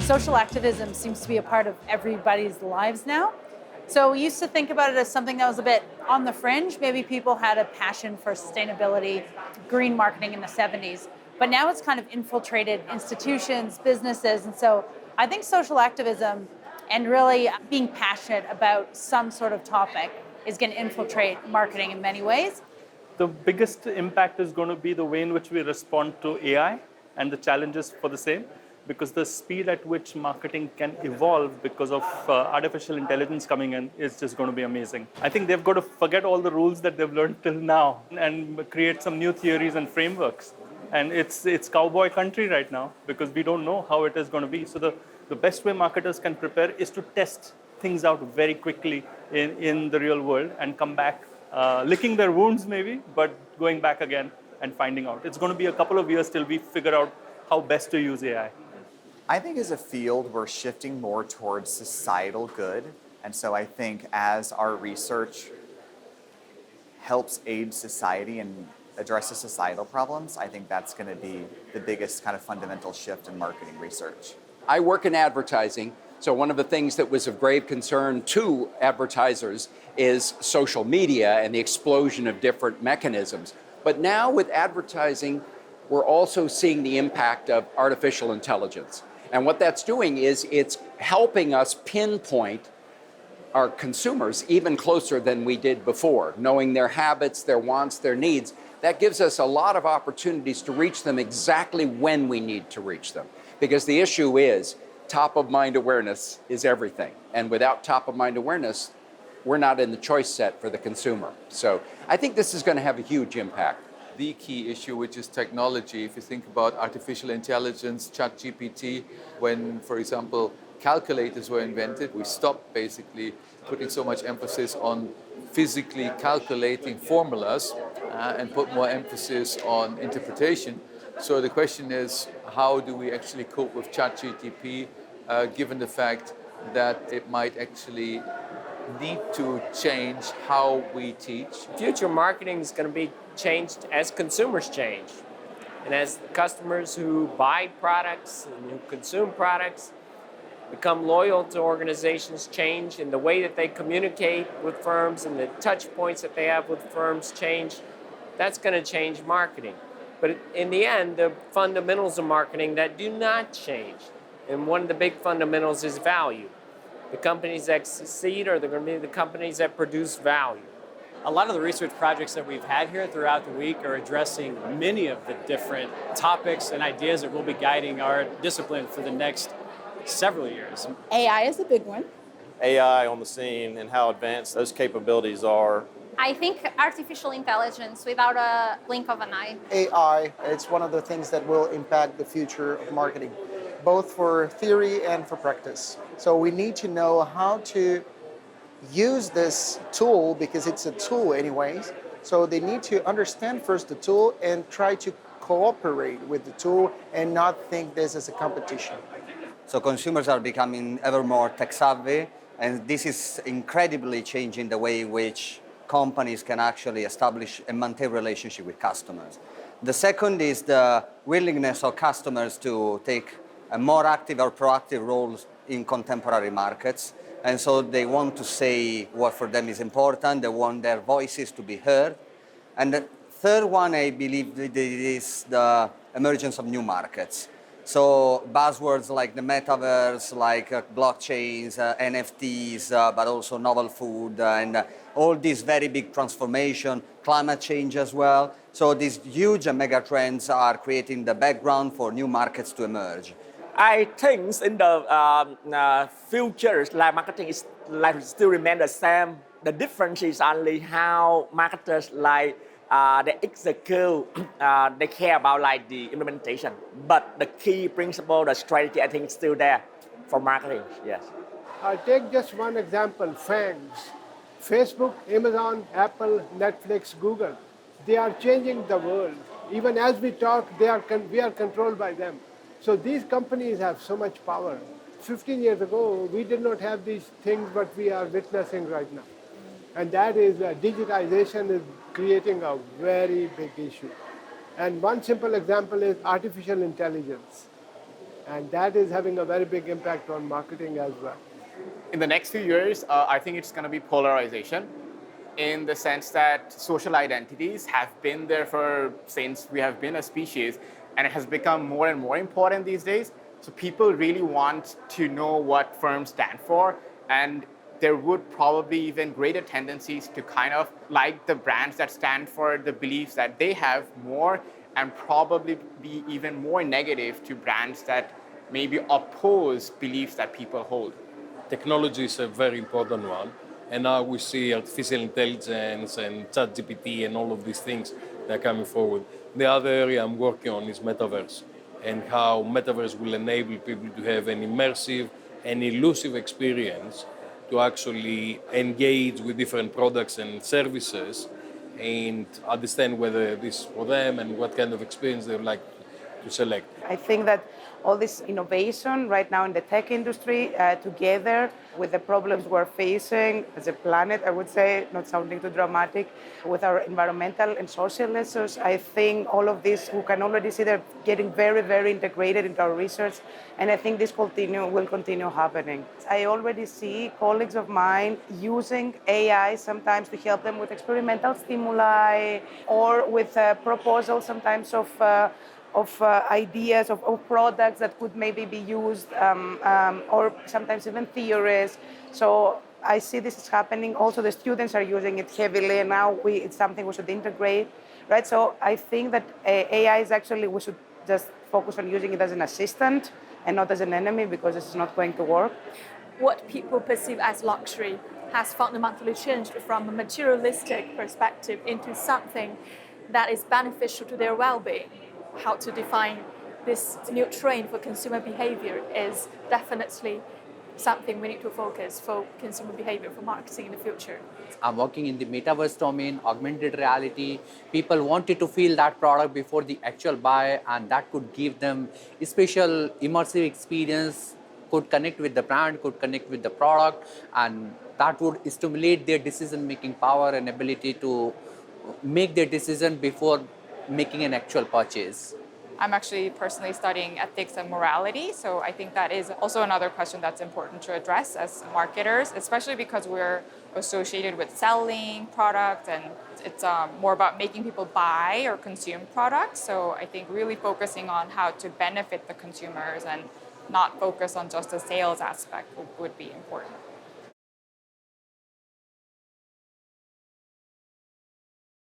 Social activism seems to be a part of everybody's lives now. So we used to think about it as something that was a bit on the fringe. Maybe people had a passion for sustainability, green marketing in the 70s. But now it's kind of infiltrated institutions, businesses. And so I think social activism and really being passionate about some sort of topic is going to infiltrate marketing in many ways. The biggest impact is going to be the way in which we respond to AI and the challenges for the same, because the speed at which marketing can evolve because of artificial intelligence coming in is just going to be amazing. I think they've got to forget all the rules that they've learned till now and create some new theories and frameworks. And it's cowboy country right now because we don't know how it is going to be. So the best way marketers can prepare is to test things out very quickly in the real world and come back, licking their wounds maybe, but going back again and finding out. It's going to be a couple of years till we figure out how best to use AI. I think as a field, we're shifting more towards societal good. And so I think as our research helps aid society and addresses societal problems, I think that's going to be the biggest kind of fundamental shift in marketing research. I work in advertising, so one of the things that was of grave concern to advertisers is social media and the explosion of different mechanisms. But now with advertising, we're also seeing the impact of artificial intelligence. And what that's doing is it's helping us pinpoint our consumers even closer than we did before, knowing their habits, their wants, their needs. That gives us a lot of opportunities to reach them exactly when we need to reach them. Because the issue is top-of-mind awareness is everything. And without top-of-mind awareness, we're not in the choice set for the consumer. So I think this is going to have a huge impact. The key issue, which is technology. If you think about artificial intelligence, ChatGPT, when, for example, calculators were invented, we stopped basically putting so much emphasis on physically calculating formulas and put more emphasis on interpretation. So the question is, how do we actually cope with ChatGPT, given the fact that it might actually need to change how we teach? Future marketing is going to be changed as consumers change. And as customers who buy products and who consume products become loyal to organizations change, and the way that they communicate with firms and the touch points that they have with firms change, that's going to change marketing. But in the end, the fundamentals of marketing that do not change. And one of the big fundamentals is value. The companies that succeed are going to be the companies that produce value. A lot of the research projects that we've had here throughout the week are addressing many of the different topics and ideas that will be guiding our discipline for the next several years. AI is a big one. AI on the scene and how advanced those capabilities are. I think artificial intelligence without a blink of an eye. AI, it's one of the things that will impact the future of marketing, both for theory and for practice. So we need to know how to use this tool, because it's a tool anyways. So they need to understand first the tool and try to cooperate with the tool and not think this as a competition. So consumers are becoming ever more tech savvy, and this is incredibly changing the way in which companies can actually establish and maintain relationship with customers. The second is the willingness of customers to take a more active or proactive roles in contemporary markets. And so they want to say what for them is important, they want their voices to be heard. And the third one, I believe, is the emergence of new markets. So buzzwords like the metaverse, like blockchains, NFTs, but also novel food, and all these very big transformation, climate change as well. So these huge mega trends are creating the background for new markets to emerge. I think in the future, like marketing is like still remain the same. The difference is only how marketers like they execute, they care about like the implementation. But the key principle, the strategy, I think is still there for marketing. Yes. I'll take just one example: fans. Facebook, Amazon, Apple, Netflix, Google. They are changing the world. Even as we talk, we are controlled by them. So these companies have so much power. 15 years ago, we did not have these things, but we are witnessing right now. And that is digitization is creating a very big issue. And one simple example is artificial intelligence. And that is having a very big impact on marketing as well. In the next few years, I think it's going to be polarization in the sense that social identities have been there for since we have been a species, and it has become more and more important these days. So people really want to know what firms stand for, and there would probably even greater tendencies to kind of like the brands that stand for the beliefs that they have more, and probably be even more negative to brands that maybe oppose beliefs that people hold. Technology is a very important one. And now we see artificial intelligence and ChatGPT and all of these things that are coming forward. The other area I'm working on is metaverse, and how metaverse will enable people to have an immersive and elusive experience to actually engage with different products and services and understand whether this is for them and what kind of experience they would like to select. I think that all this innovation right now in the tech industry, together with the problems we're facing as a planet, I would say, not sounding too dramatic, with our environmental and social issues, I think all of this, we can already see they're getting very, very integrated into our research, and I think this will continue happening. I already see colleagues of mine using AI sometimes to help them with experimental stimuli or with proposals sometimes of ideas of products that could maybe be used, or sometimes even theories. So I see this is happening. Also, the students are using it heavily, and now it's something we should integrate, right? So I think that AI is actually, we should just focus on using it as an assistant and not as an enemy, because it's not going to work. What people perceive as luxury has fundamentally changed from a materialistic perspective into something that is beneficial to their well-being. How to define this new trend for consumer behavior is definitely something we need to focus for consumer behavior for marketing in the future. I'm working in the metaverse domain, augmented reality. People wanted to feel that product before the actual buy, and that could give them a special immersive experience, could connect with the brand, could connect with the product, and that would stimulate their decision-making power and ability to make their decision before making an actual purchase. I'm actually personally studying ethics and morality, so I think that is also another question that's important to address as marketers, especially because we're associated with selling product, and it's more about making people buy or consume products. So I think really focusing on how to benefit the consumers and not focus on just the sales aspect would be important.